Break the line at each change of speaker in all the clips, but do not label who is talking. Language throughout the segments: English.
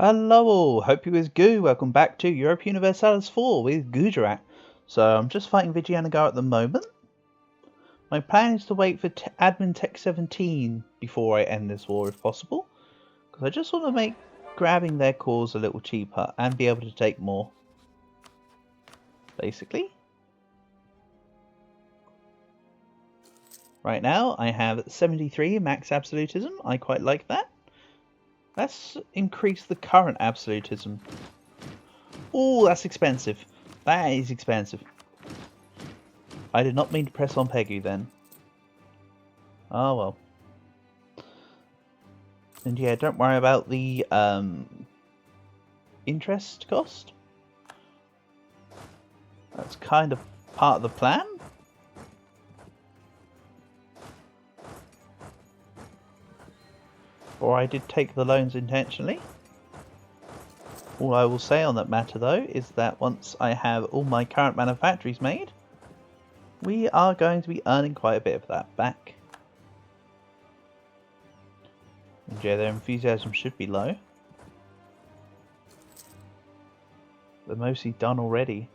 Hello all, hope you is good. Welcome back to Europe Universalis 4 with Gujarat. So I'm just fighting Vijayanagar at the moment. My plan is to wait for Admin Tech 17 before I end this war if possible. Because I just want to make grabbing their cores a little cheaper and be able to take more. Basically. Right now I have 73 max absolutism. I quite like that. Let's increase the current absolutism. Oh, that's expensive. That is expensive. I did not mean to press on Pegu then. Oh well. And yeah, don't worry about the interest cost. That's kind of part of the plan. Or I did take the loans intentionally. All I will say on that matter though is that once I have all my current manufactories made, we are going to be earning quite a bit of that back. And yeah, their enthusiasm should be low. They're mostly done already.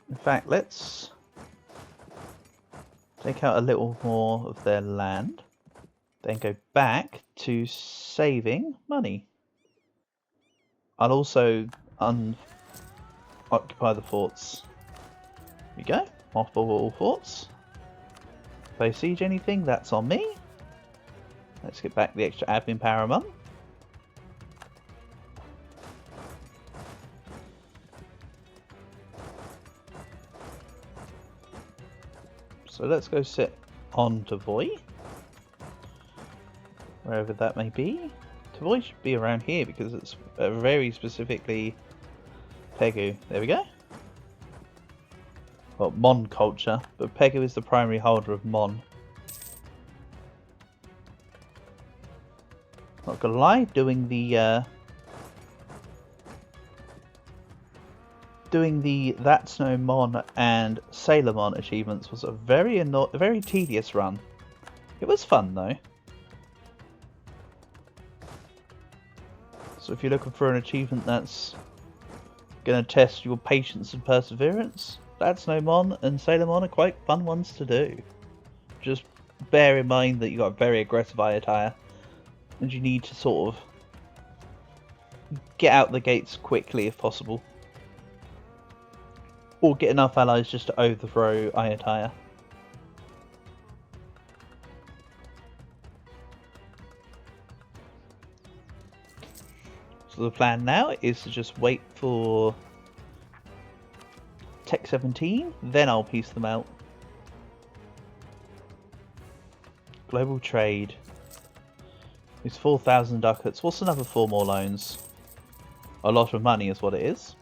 In fact, let's take out a little more of their land, then go back to saving money. I'll also occupy the forts. Here we go, mothball all forts. If I siege anything, that's on me. Let's get back the extra admin power a month. So let's go sit on Tavoy, wherever that may be. Tavoy should be around here because it's very specifically Pegu. There we go. Well, Mon culture, but Pegu is the primary holder of Mon. Not gonna lie, doing the That's No Mon and Sailor Mon achievements was a very tedious run. It was fun though. So if you're looking for an achievement that's gonna test your patience and perseverance, That's No Mon and Sailor Mon are quite fun ones to do. Just bear in mind that you've got a very aggressive eye attire and you need to sort of get out the gates quickly if possible. Or get enough allies just to overthrow Ayataya. So the plan now is to just wait for Tech 17, then I'll piece them out. Global trade is 4,000 ducats. What's another 4 more loans? A lot of money is what it is.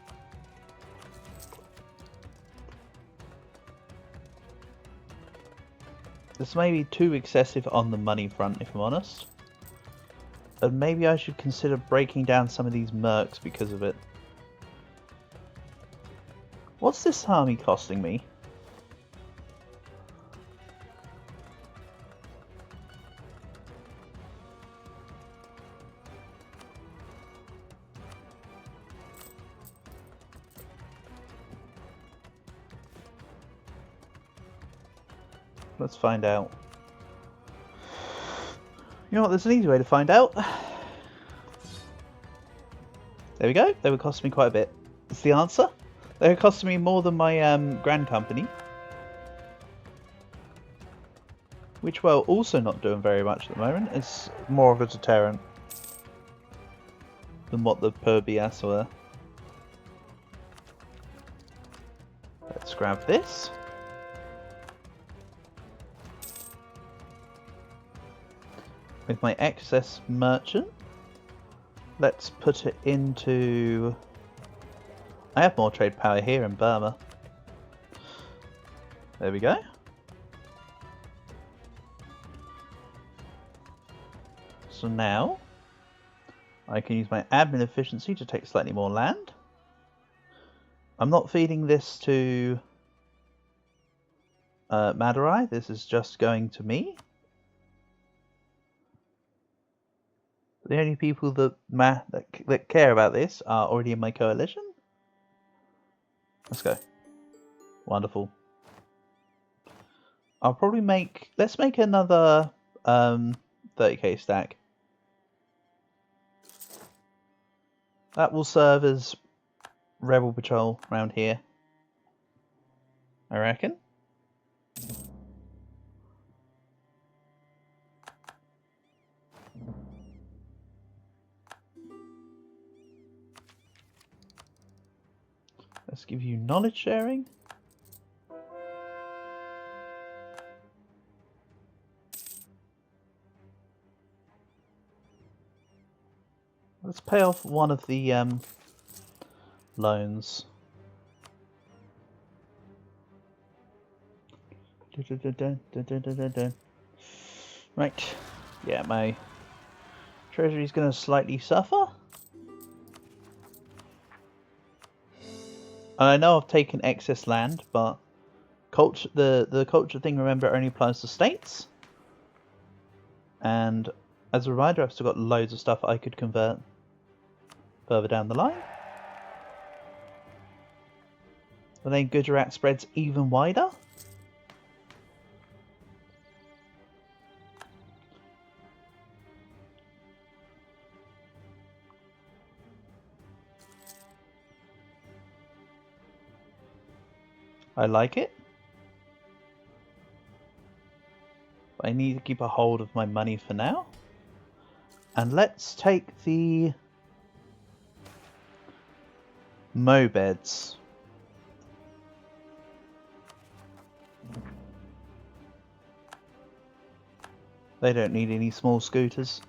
This may be too excessive on the money front, if I'm honest. And maybe I should consider breaking down some of these mercs because of it. What's this army costing me? Let's find out. You know what, there's an easy way to find out. There we go, they would cost me quite a bit. That's the answer. They would cost me more than my grand company. Which, well, also not doing very much at the moment. It's more of a deterrent than what the Perbias were. Let's grab this. With my excess merchant, let's put it into... I have more trade power here in Burma. There we go. So now, I can use my admin efficiency to take slightly more land. I'm not feeding this to Madurai, this is just going to me. The only people that care about this are already in my coalition. Let's go. Wonderful. I'll probably let's make another 30k stack. That will serve as rebel patrol around here, I reckon. Let's give you knowledge sharing. Let's pay off one of the loans. Right. Yeah, my treasury's going to slightly suffer. And I know I've taken excess land, but the culture thing, remember, only applies to states. And as a reminder, I've still got loads of stuff I could convert further down the line. And then Gujarat spreads even wider. I like it. But I need to keep a hold of my money for now. And let's take the mobeds. They don't need any small scooters.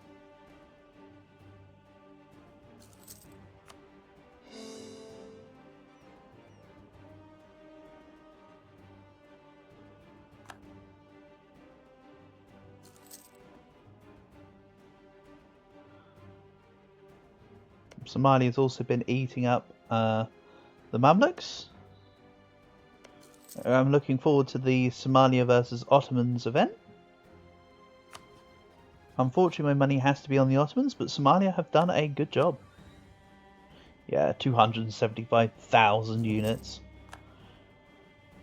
Somalia has also been eating up the Mamluks. I'm looking forward to the Somalia versus Ottomans event. Unfortunately, my money has to be on the Ottomans, but Somalia have done a good job. Yeah, 275,000 units.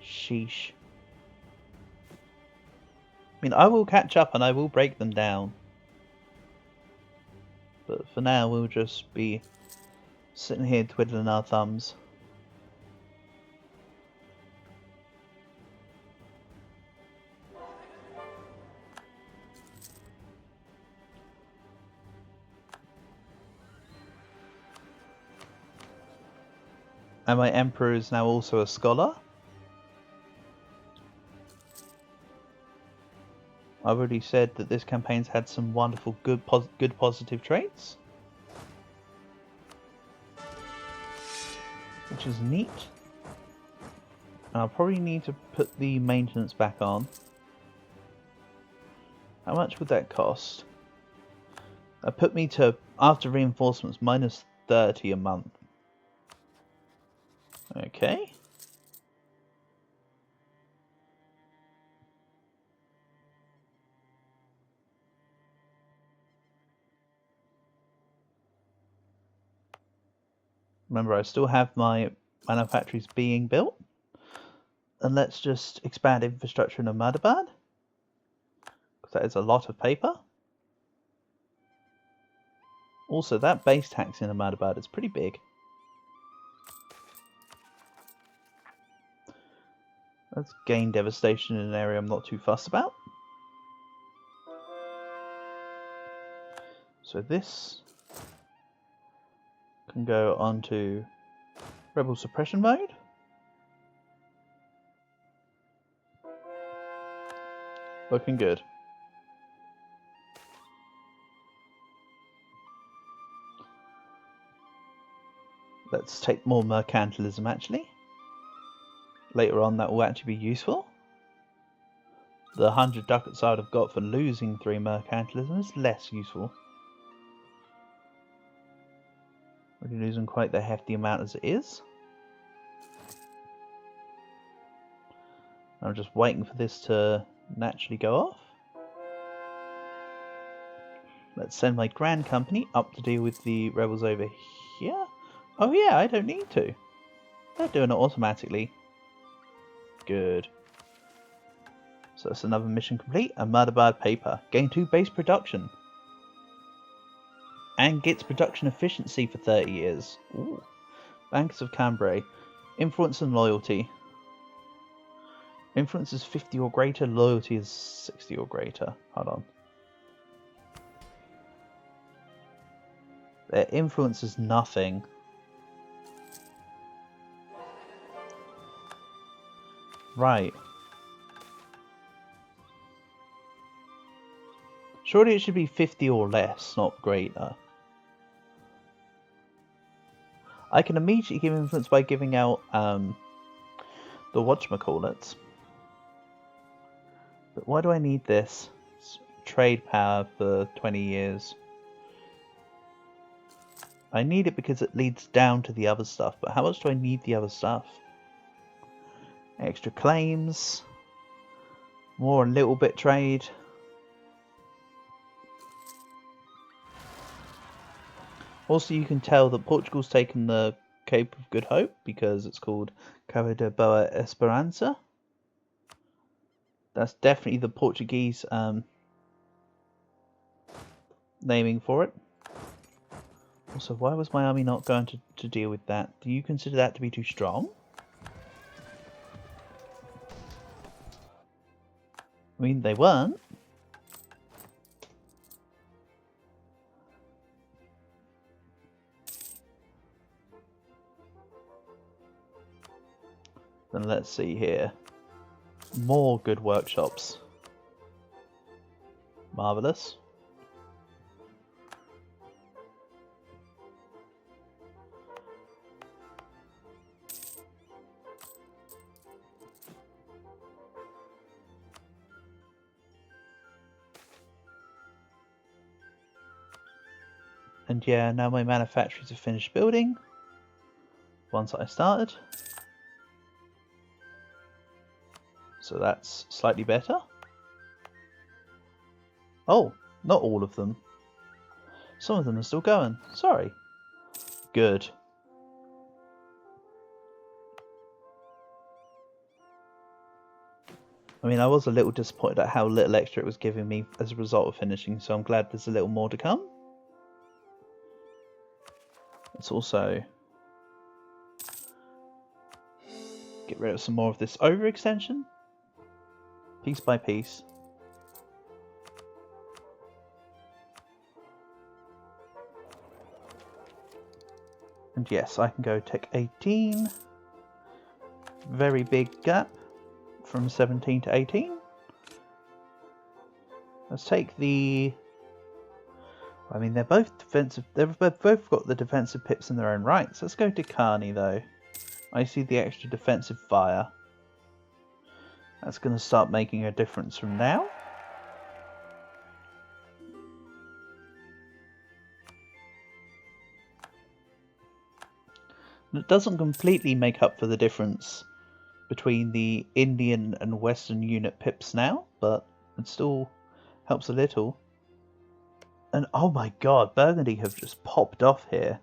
Sheesh. I mean, I will catch up and I will break them down. But for now, we'll just be sitting here twiddling our thumbs. And my emperor is now also a scholar. I've already said that this campaign's had some wonderful, good positive traits. Which is neat. And I'll probably need to put the maintenance back on. How much would that cost? That put me to, after reinforcements, minus 30 a month. Okay. Remember, I still have my manufactories being built. And let's just expand infrastructure in Ahmedabad. Because that is a lot of paper. Also, that base tax in Ahmedabad is pretty big. Let's gain devastation in an area I'm not too fussed about. So this can go onto rebel suppression mode. Looking good. Let's take more mercantilism actually. Later on that will actually be useful. The 100 ducats I'd have got for losing 3 mercantilism is less useful. We're losing quite the hefty amount as it is. I'm just waiting for this to naturally go off. Let's send my Grand Company up to deal with the rebels over here. Oh yeah, I don't need to. They're doing it automatically. Good. So that's another mission complete. A Murderbird paper. Gain 2 base production. And gets production efficiency for 30 years. Ooh. Bankers of Cambrai. Influence and loyalty. Influence is 50 or greater. Loyalty is 60 or greater. Hold on. Their influence is nothing. Right. Surely it should be 50 or less, not greater. I can immediately give influence by giving out the whatchamacallit. But why do I need this? It's trade power for 20 years. I need it because it leads down to the other stuff, but how much do I need the other stuff? Extra claims. More a little bit trade. Also, you can tell that Portugal's taken the Cape of Good Hope because it's called Cabo de Boa Esperança. That's definitely the Portuguese naming for it. Also, why was my army not going to deal with that? Do you consider that to be too strong? I mean, they weren't. Then let's see here. More good workshops. Marvellous. And yeah, now my manufactories are finished building. Ones that I started. So that's slightly better. Oh, not all of them. Some of them are still going. Sorry. Good. I mean, I was a little disappointed at how little extra it was giving me as a result of finishing, so I'm glad there's a little more to come. Let's also get rid of some more of this overextension. Piece by piece. And yes, I can go take 18. Very big gap from 17 to 18. Let's take the... I mean, they're both defensive. They've both got the defensive pips in their own rights. Let's go to Carney, though. I see the extra defensive fire. That's going to start making a difference from now. It doesn't completely make up for the difference between the Indian and Western unit pips now, but it still helps a little. And oh my god, Burgundy have just popped off here.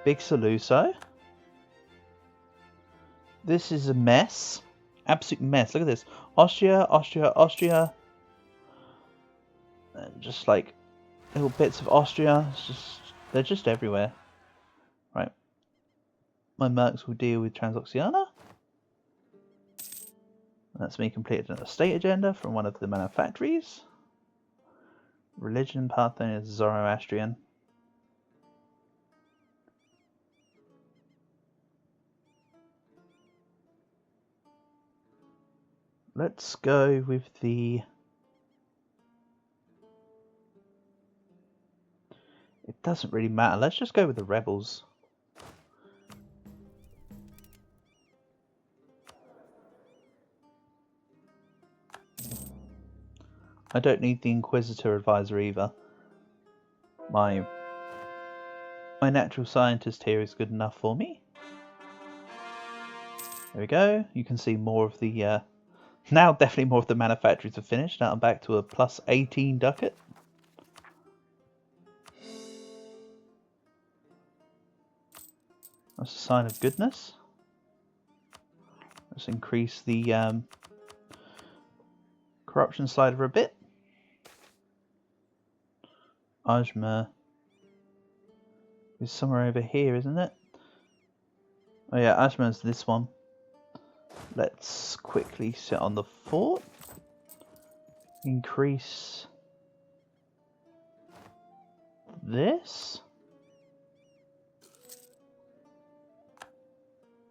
Big Saluso. This is a mess. Absolute mess. Look at this. Austria, Austria, Austria. And just like little bits of Austria. It's just, they're just everywhere. Right. My mercs will deal with Transoxiana. That's me completed an estate agenda from one of the manufactories. Religion path then is Zoroastrian. Let's go with the... It doesn't really matter. Let's just go with the rebels. I don't need the Inquisitor advisor either. My natural scientist here is good enough for me. There we go. You can see more of the Now definitely more of the manufactories are finished. Now I'm back to a plus 18 ducat. That's a sign of goodness. Let's increase the corruption slider a bit. Ajmer is somewhere over here, isn't it? Oh yeah, Ajmer's this one. Let's quickly sit on the fort. Increase this.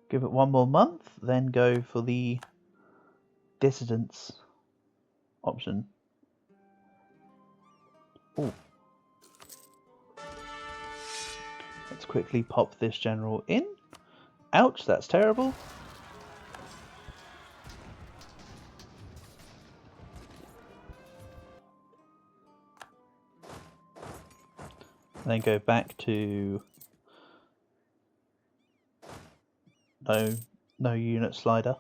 Give it one more month, then go for the dissidents option. Ooh. Let's quickly pop this general in. Ouch, that's terrible. And then go back to no unit slider.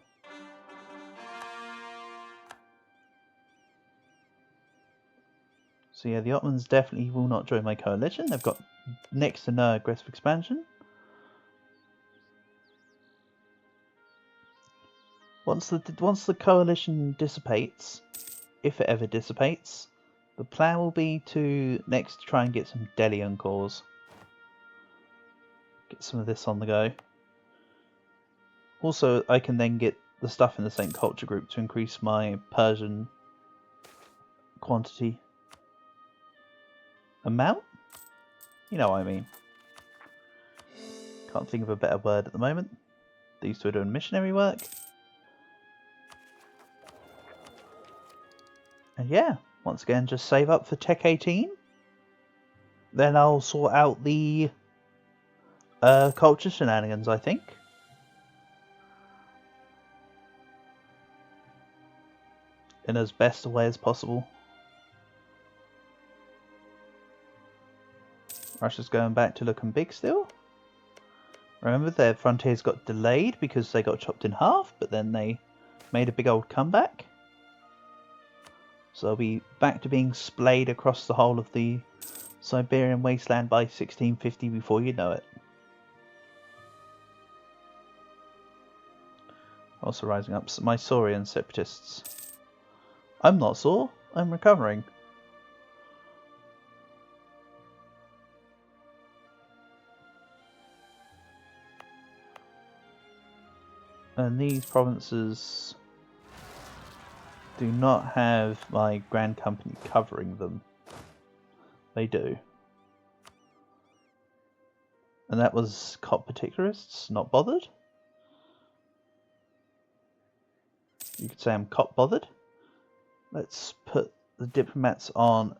So yeah, the Ottomans definitely will not join my coalition. They've got next to no aggressive expansion. Once the coalition dissipates, if it ever dissipates, the plan will be to next try and get some Delian cores. Get some of this on the go. Also, I can then get the stuff in the same culture group to increase my Persian quantity. Amount? You know what I mean. Can't think of a better word at the moment. These two are doing missionary work. And yeah, once again, just save up for Tech 18. Then I'll sort out the culture shenanigans, I think. In as best a way as possible. Russia's going back to looking big still. Remember, their frontiers got delayed because they got chopped in half, but then they made a big old comeback. So they'll be back to being splayed across the whole of the Siberian wasteland by 1650 before you know it. Also rising up my Saurian separatists. I'm not sore, I'm recovering. And these provinces do not have my Grand Company covering them. They do. And that was Cop Particularists, not bothered. You could say I'm Cop bothered. Let's put the diplomats on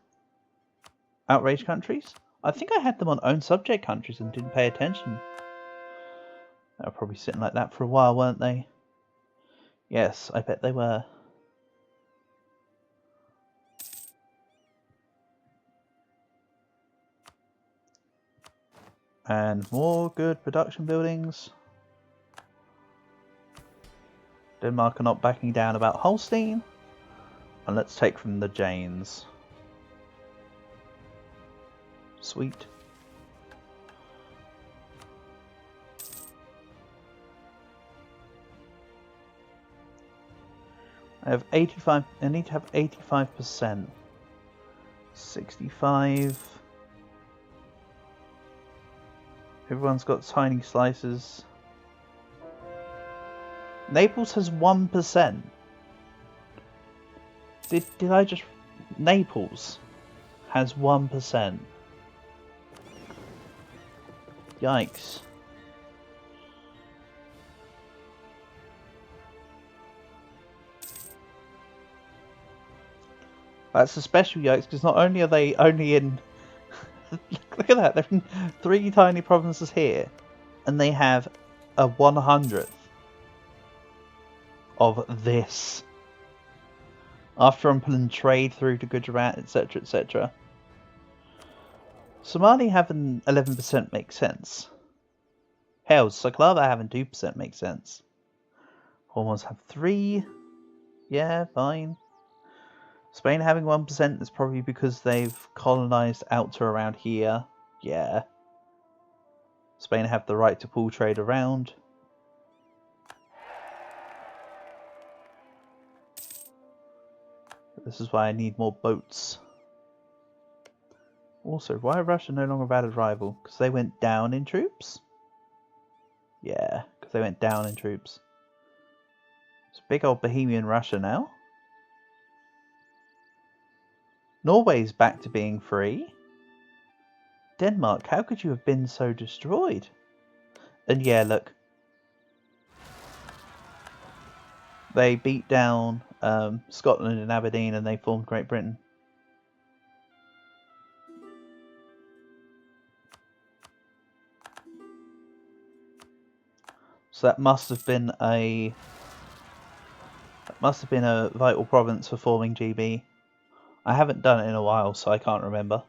outrage countries. I think I had them on own subject countries and didn't pay attention. They were probably sitting like that for a while, weren't they? Yes, I bet they were. And more good production buildings. Denmark are not backing down about Holstein. And let's take from the Janes. Sweet. I have 85. I need to have 85%. 65. Everyone's got tiny slices. Naples has 1%. Did I just... Naples has 1%. Yikes. That's a special yikes, because not only are they only in... Look at that, they're in 3 tiny provinces here, and they have a 100th of this. After I'm pulling trade through to Gujarat, etc, etc. Somali having 11% makes sense. Hell, Saklava having 2% makes sense. Hormones have 3. Yeah, fine. Spain having 1% is probably because they've colonised out to around here. Yeah. Spain have the right to pull trade around. This is why I need more boats. Also, why are Russia no longer a valid rival? Because they went down in troops? Yeah, because they went down in troops. It's big old Bohemian Russia now. Norway's back to being free. Denmark, how could you have been so destroyed? And yeah, look. They beat down Scotland and Aberdeen and they formed Great Britain. So that must have been a vital province for forming GB. I haven't done it in a while, so I can't remember.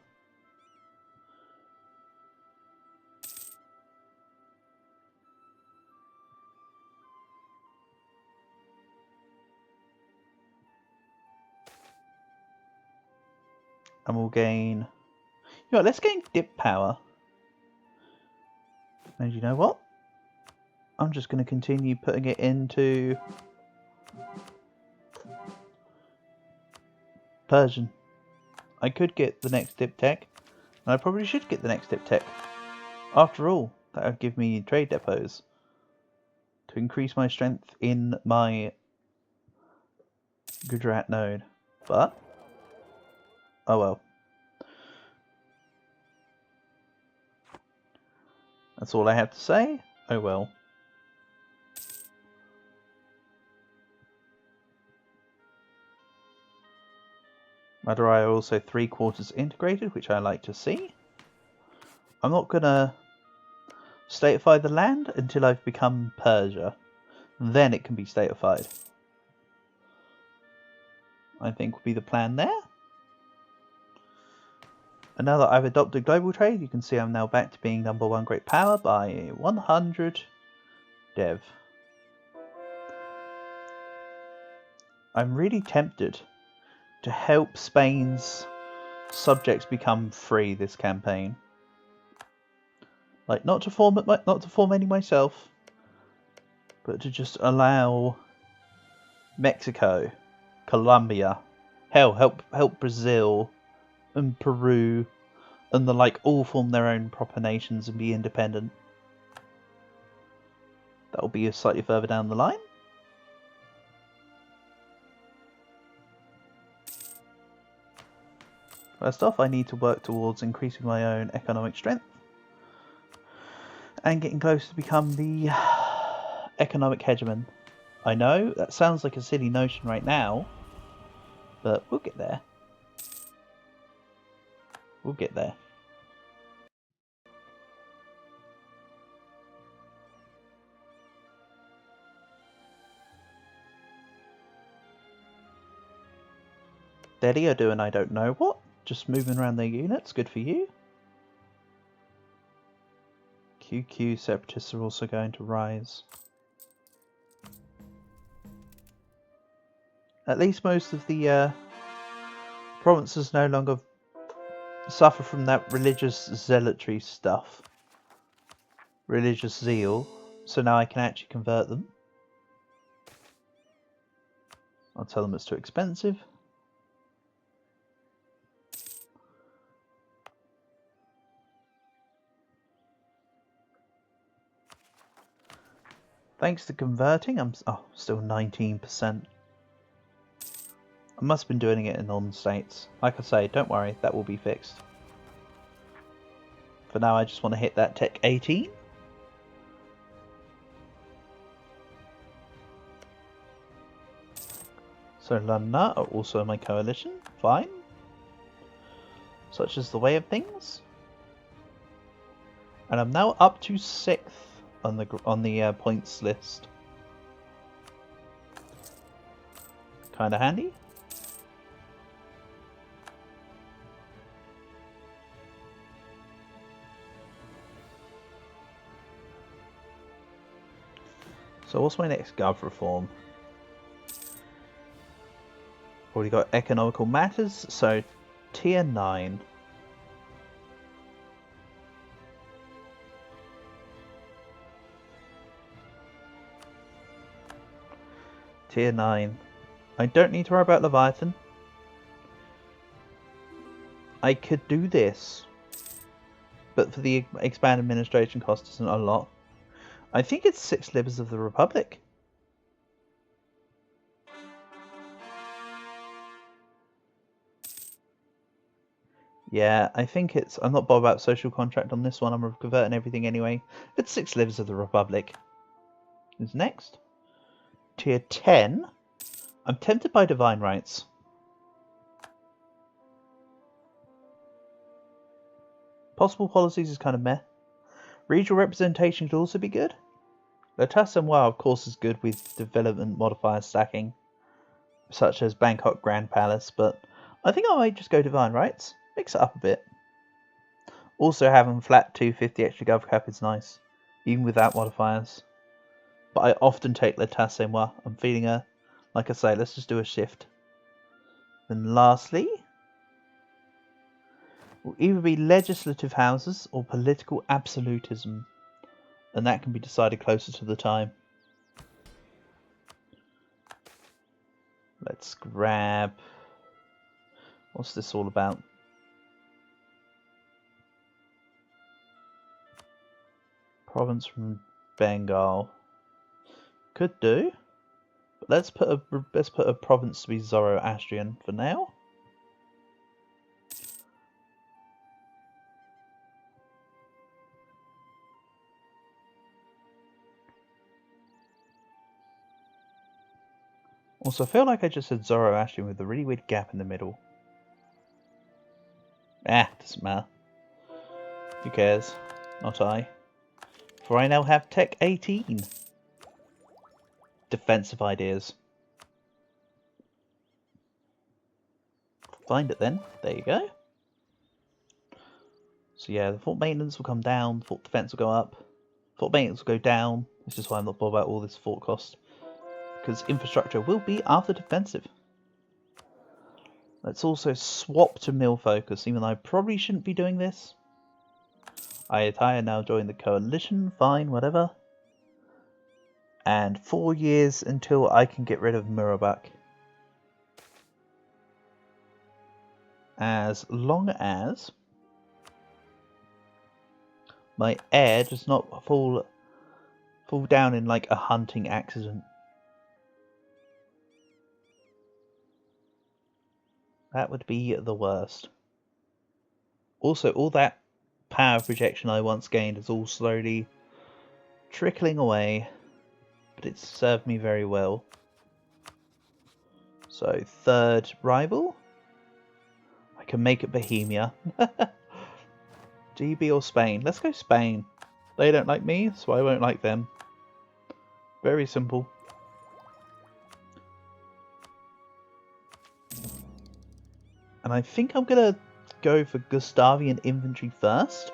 And we'll gain... You know what, let's gain dip power. And you know what? I'm just going to continue putting it into Persian. I could get the next dip tech, and I probably should get the next dip tech. After all, that would give me trade depots to increase my strength in my Gujarat node. But, oh well. That's all I have to say. Oh well. Madurai are also 3/4 integrated, which I like to see. I'm not gonna statify the land until I've become Persia. Then it can be statified. I think will be the plan there. And now that I've adopted global trade, you can see I'm now back to being #1 great power by 100 dev. I'm really tempted to help Spain's subjects become free this campaign. Like, not to form any myself, but to just allow Mexico, Colombia, hell, help Brazil and Peru and the like all form their own proper nations and be independent. That'll be slightly further down the line. First off, I need to work towards increasing my own economic strength and getting close to become the economic hegemon. I know, that sounds like a silly notion right now, but we'll get there. We'll get there. Delhi are doing I don't know what, just moving around their units, good for you. QQ separatists are also going to rise. At least most of the provinces no longer suffer from that religious zealotry stuff. Religious zeal. So now I can actually convert them. I'll tell them it's too expensive. Thanks to converting, I'm still 19%. I must have been doing it in non-states. Like I say, don't worry, that will be fixed. For now, I just want to hit that Tech 18. So Lana are also in my coalition. Fine. Such is the way of things. And I'm now up to 6th on the points list. Kinda handy. So what's my next gov reform? Already got economical matters, so tier 9. Tier 9. I don't need to worry about Leviathan. I could do this, but for the expand administration cost isn't a lot. I think it's 6 livers of the Republic. Yeah, I think it's... I'm not bothered about social contract on this one. I'm converting everything anyway. It's 6 livers of the Republic. Who's next? Tier 10. I'm tempted by divine rights. Possible policies is kind of meh. Regional representation could also be good. L'État Samoa, of course, is good with development modifier stacking, such as Bangkok Grand Palace, but I think I might just go divine rights. Mix it up a bit. Also, having flat 250 extra gov cap is nice, even without modifiers. But I often take L'État Samoa. I'm feeling like I say, let's just do a shift. And lastly, will either be legislative houses or political absolutism, and that can be decided closer to the time. Let's grab... What's this all about? Province from Bengal. Could do. But let's put a province to be Zoroastrian for now. Also, I feel like I just said Zoroastrian with a really weird gap in the middle. Doesn't matter. Who cares? Not I. For I now have Tech 18. Defensive ideas. Find it then. There you go. So yeah, the fort maintenance will come down, fort defense will go up, fort maintenance will go down. This is why I'm not bothered about all this fort cost. Because infrastructure will be after defensive. Let's also swap to mill focus, even though I probably shouldn't be doing this. Ayutthaya now join the coalition, fine, whatever. And 4 years until I can get rid of Murabak. As long as my heir does not fall down in like a hunting accident. That would be the worst. Also, all that power projection I once gained is all slowly trickling away, but it's served me very well. So, third rival. I can make it Bohemia. GB or Spain? Let's go Spain. They don't like me, so I won't like them. Very simple. And I think I'm going to go for Gustavian infantry first.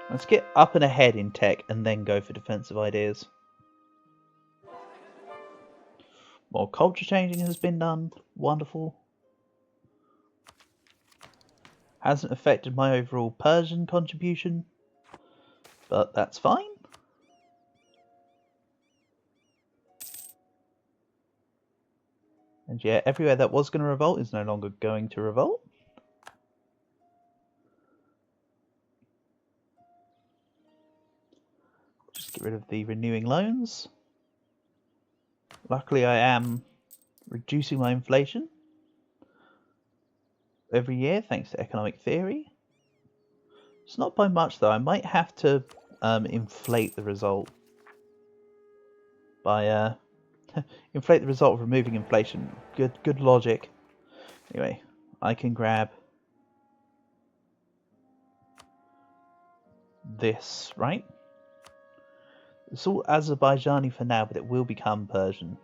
Let's get up and ahead in tech and then go for defensive ideas. More culture changing has been done. Wonderful. Hasn't affected my overall Persian contribution, but that's fine. And yeah, everywhere that was going to revolt is no longer going to revolt. Just get rid of the renewing loans. Luckily I am reducing my inflation every year thanks to economic theory. It's not by much though. I might have to inflate the result by inflate the result of removing inflation. Good logic. Anyway, I can grab this, right? It's all Azerbaijani for now, but it will become Persian.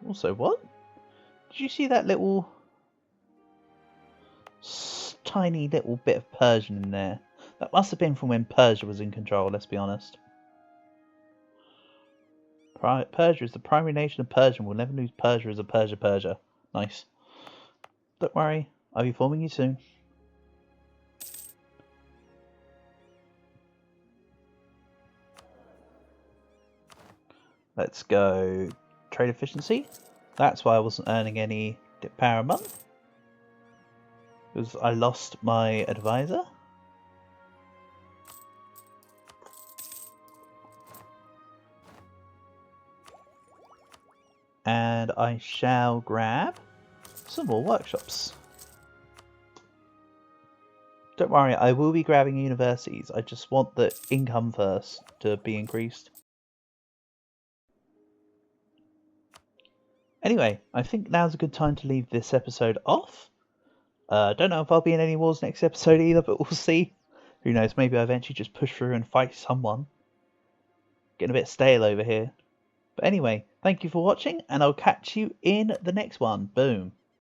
Also, what? Did you see that little tiny little bit of Persian in there? That must have been from when Persia was in control, let's be honest. Persia is the primary nation of Persia and will never lose Persia as a Persia. Nice. Don't worry, I'll be forming you soon. Let's go trade efficiency. That's why I wasn't earning any power a month. Because I lost my advisor. And I shall grab some more workshops. Don't worry, I will be grabbing universities. I just want the income first to be increased. Anyway, I think now's a good time to leave this episode off. Don't know if I'll be in any wars next episode either, but we'll see. Who knows, maybe I eventually just push through and fight someone. Getting a bit stale over here. But anyway, thank you for watching, and I'll catch you in the next one. Boom.